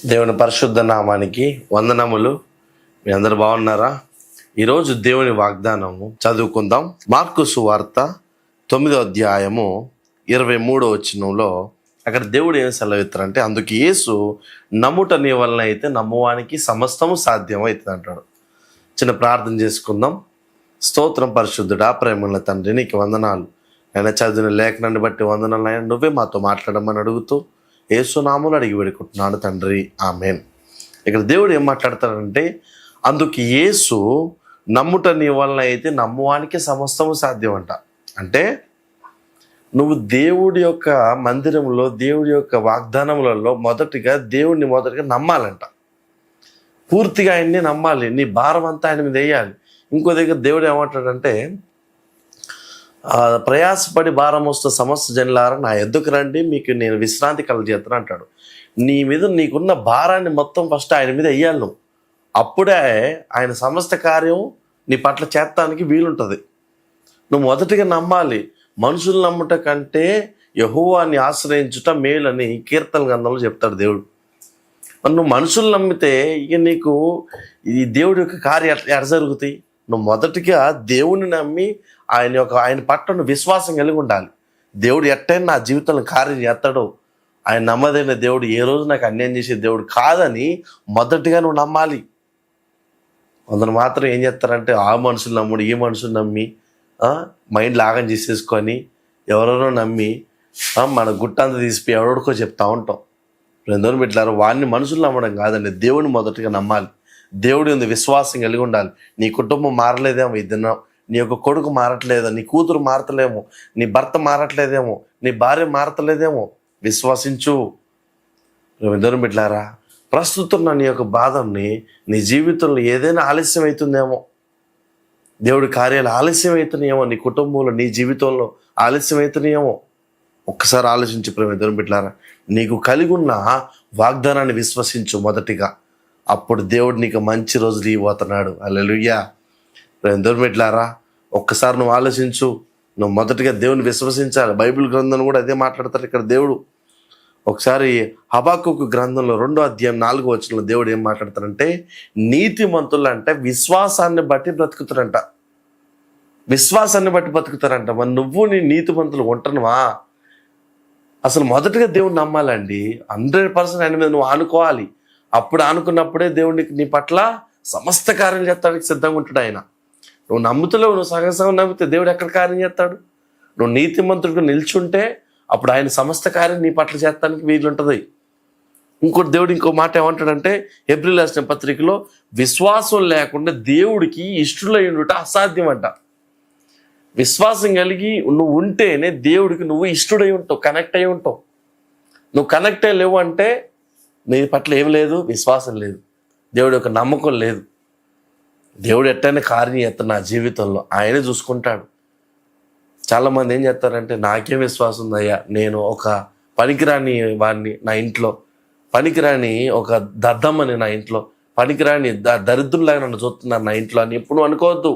దేవుని పరిశుద్ధ నామానికి వందనములు. మీ అందరు బాగున్నారా? ఈరోజు దేవుని వాగ్దానము చదువుకుందాం. మార్కు సువార్త 9వ అధ్యాయము 23వ వచనంలో అక్కడ దేవుడు ఏం సెలవిస్తారంటే, అందుకు యేసు నమ్ముట నీ వలన అయితే నమ్మువానికి సమస్తము సాధ్యం అవుతుంది అంటాడు. చిన్న ప్రార్థన చేసుకుందాం. స్తోత్రం పరిశుద్ధుడా, ప్రేమల తండ్రి, నీకు వందనాలు. ఆయన చదివిన లేఖనాన్ని బట్టి వందనాలు. ఆయన నువ్వే మాతో మాట్లాడమని అడుగుతూ యేసు నామములో అడిగి వేడుకుంటున్నాను తండ్రి, ఆమేన్. ఇక్కడ దేవుడు ఏం మాట్లాడతాడంటే, అందుకు యేసు నమ్ముట నీ వలన అయితే నమ్మువానికి సమస్తము సాధ్యం అంట. అంటే నువ్వు దేవుడి యొక్క మందిరంలో, దేవుడి యొక్క వాగ్దానములలో మొదటిగా నమ్మాలంట. పూర్తిగా ఆయన్ని నమ్మాలి. నీ భారం అంతా ఆయన మీద వేయాలి. ఇంకో దగ్గర దేవుడు ఏమంటాడంటే, ప్రయాసపడి భారం వస్తున్న సమస్త జనులారా నా ఎద్దుకు రండి, మీకు నేను విశ్రాంతి కలగజేస్తాను అంటాడు. నీ మీద నీకున్న భారాన్ని మొత్తం ఫస్ట్ ఆయన మీద వేయాలి నువ్వు. అప్పుడే ఆయన సమస్త కార్యం నీ పట్ల చేస్తానికి వీలుంటుంది. నువ్వు మొదటిగా నమ్మాలి. మనుషులు నమ్ముట కంటే యెహోవాని ఆశ్రయించుట మేలని కీర్తన గ్రంథంలో చెప్తాడు దేవుడు. నువ్వు మనుషులు నమ్మితే ఇక నీకు ఈ దేవుడి యొక్క కార్యం ఎట్లా జరుగుతాయి? నువ్వు మొదటిగా దేవుని నమ్మి ఆయన పట్ల నువ్వు విశ్వాసం కలిగి ఉండాలి. దేవుడు ఎట్టైనా నా జీవితంలో కార్యం చేస్తాడో, ఆయన నమ్మదైన దేవుడు, ఏ రోజు నాకు అన్యాయం చేసే దేవుడు కాదని మొదటిగా నువ్వు నమ్మాలి. కొందరు మాత్రం ఏం చేస్తారంటే, ఆ మనుషులు నమ్ముడు, ఈ మనుషులు నమ్మి మైండ్ లాగం చేసేసుకొని ఎవరెవరో నమ్మి మన గుట్టంతా తీసిపోయి ఎవరికో చెప్తా ఉంటాం. రెండో బిడ్డలారా, వాడిని మనుషులు నమ్మడం కాదండి, దేవుని మొదటిగా నమ్మాలి. దేవుడి ఉంది విశ్వాసం కలిగి ఉండాలి. నీ కుటుంబం మారలేదేమో, ఇద్దరు నీ యొక్క కొడుకు మారట్లేదో, నీ కూతురు మారతలేమో, నీ భర్త మారట్లేదేమో, నీ భార్య మారతలేదేమో, విశ్వసించు. ఇద్దరు బిడ్డలారా, ప్రస్తుతం నీ యొక్క బాధని, నీ జీవితంలో ఏదైనా ఆలస్యం అవుతుందేమో, దేవుడి కార్యాలు ఆలస్యం అవుతున్నాయేమో, నీ కుటుంబంలో, నీ జీవితంలో ఆలస్యం అవుతున్నాయేమో, ఒక్కసారి ఆలోచించి ఇద్దరు బిడ్డలారా, నీకు కలిగి ఉన్న వాగ్దానాన్ని విశ్వసించు మొదటిగా. అప్పుడు దేవుడు నీకు మంచి రోజులు ఇవ్వబోతున్నాడు. హల్లెలూయా. ఇద్దరు బిడ్డలారా, ఒక్కసారి నువ్వు ఆలోచించు. నువ్వు మొదటిగా దేవుని విశ్వసించాలి. బైబిల్ గ్రంథం కూడా అదే మాట్లాడతారు ఇక్కడ దేవుడు. ఒకసారి హబక్కూకు గ్రంథంలో 2వ అధ్యాయం 4వ వచనంలో దేవుడు ఏం మాట్లాడతారంటే, నీతిమంతులు అంటే విశ్వాసాన్ని బట్టి బ్రతుకుతారంట. విశ్వాసాన్ని బట్టి బతుకుతారంట. మరి నువ్వు నీ నీతిమంతులు ఉంటున్నావా? అసలు మొదటిగా దేవుడు నమ్మాలండి. 100% ఆయన మీద నువ్వు ఆనుకోవాలి. అప్పుడు ఆనుకున్నప్పుడే దేవుడికి నీ పట్ల సమస్త కార్యం చేస్తానికి సిద్ధంగా ఉంటాడు ఆయన. నువ్వు నమ్ముతలేవు, నువ్వు సగం నమ్మితే దేవుడు ఎక్కడ కార్యం చేస్తాడు? నువ్వు నీతిమంతుడికి నిల్చుంటే అప్పుడు ఆయన సమస్త కార్యం నీ పట్ల చేస్తానికి వీలుంటుంది. దేవుడు ఇంకో మాట ఏమంటాడంటే, హెబ్రీయులకు రాసిన పత్రికలో, విశ్వాసం లేకుండా దేవుడికి ఇష్టలై ఉండుట అసాధ్యం అంట. విశ్వాసం కలిగి నువ్వు ఉంటేనే దేవుడికి నువ్వు ఇష్టడై ఉంటావు, కనెక్ట్ అయి ఉంటావు. నువ్వు కనెక్ట్ అయ్యి లేవు అంటే నీ పట్ల ఏం లేదు, విశ్వాసం లేదు, దేవుడి యొక్క నమ్మకం లేదు. దేవుడు ఎట్టైనా కార్యం చేస్తాడు నా జీవితంలో, ఆయనే చూసుకుంటాడు. చాలామంది ఏం చేస్తారంటే, నాకేం విశ్వాసం ఉందయ్యా, నేను ఒక పనికిరాని వాడిని నా ఇంట్లో, పనికిరాని ఒక దద్దమ్మని నా ఇంట్లో, పనికిరాని దరిద్రులాగా నన్ను చూస్తున్నారు నా ఇంట్లో అని ఎప్పుడు అనుకోవద్దు.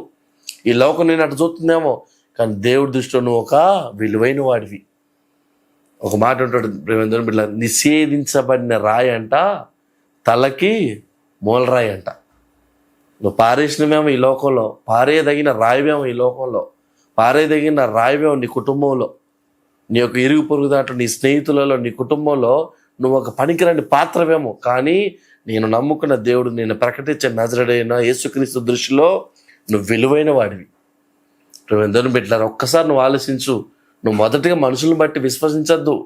ఈ లోకం నేను అటు చూస్తుందేమో, కానీ దేవుడి దృష్టిలో నువ్వు ఒక విలువైన వాడివి. ఒక మాట ఉంటాడు ప్రేమేంద్ర బిడ్డ, నిషేధించబడిన రాయి అంట తలకి మూలరాయి అంట. నువ్వు పారేసినవేమో ఈ లోకంలో, పారేదగిన రాయివేమో ఈ లోకంలో, పారేదగిన రాయివేమో నీ కుటుంబంలో, నీ యొక్క ఇరుగు పొరుగు దాంట్లో, నీ స్నేహితులలో, నీ కుటుంబంలో నువ్వు ఒక పనికిరాని పాత్రవేమో. కానీ నేను నమ్ముకున్న దేవుడు, నేను ప్రకటించే నజరేయుడైన యేసుక్రీస్తు దృష్టిలో నువ్వు విలువైన వాడివి. ప్రేమేంద్ర బిడ్డలారా, ఒక్కసారి నువ్వు ఆలోచించు. నువ్వు మొదటిగా మనుషులను బట్టి విశ్వసించద్దు.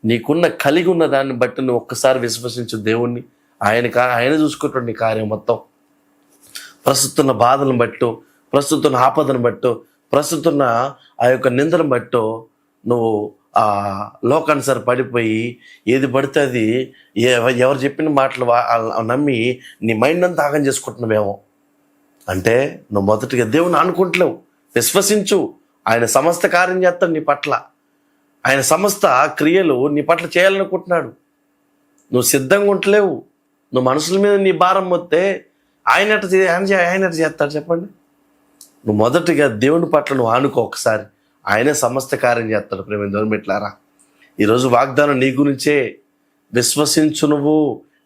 నీకున్న కలిగి ఉన్న దాన్ని బట్టి నువ్వు ఒక్కసారి విశ్వసించు దేవుణ్ణి. ఆయన చూసుకుంటాడు నీ కార్యం మొత్తం. ప్రస్తుతున్న బాధలను బట్టో, ప్రస్తుతున్న ఆపదను బట్టో, ప్రస్తుతున్న ఆ యొక్క నిందను బట్టో నువ్వు ఆ లోకానుసారి పడిపోయి ఏది పడితే అది ఎవరు చెప్పిన మాటలు నమ్మి నీ మైండ్ అంతా ఆగం చేసుకుంటున్నావేమో. అంటే నువ్వు మొదటిగా దేవుని అనుకుంటలేవు. విశ్వసించు. ఆయన సమస్త కార్యం చేస్తాడు నీ పట్ల. ఆయన సమస్త క్రియలు నీ పట్ల చేయాలనుకుంటున్నాడు. నువ్వు సిద్ధంగా ఉండలేవు. నువ్వు మనుషుల మీద నీ భారం మొత్తే ఆయన చేస్తాడు చెప్పండి. నువ్వు మొదటిగా దేవుని పట్ల నువ్వు ఆనుకో ఒకసారి. ఆయనే సమస్త కార్యం చేస్తాడు. ప్రేమ దూరం పెట్టారా, ఈరోజు వాగ్దానం నీ గురించే. విశ్వసించు. నువ్వు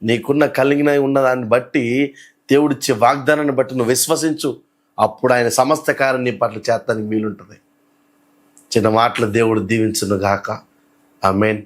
నీకున్న కలిగిన ఉన్న దాన్ని బట్టి, దేవుడిచ్చే వాగ్దానాన్ని బట్టి నువ్వు విశ్వసించు. అప్పుడు ఆయన సమస్త కార్యం నీ పట్ల చేస్తానికి వీలుంటుంది. చిన్న మాటలు దేవుడు దీవించును గాక. ఆమేన్.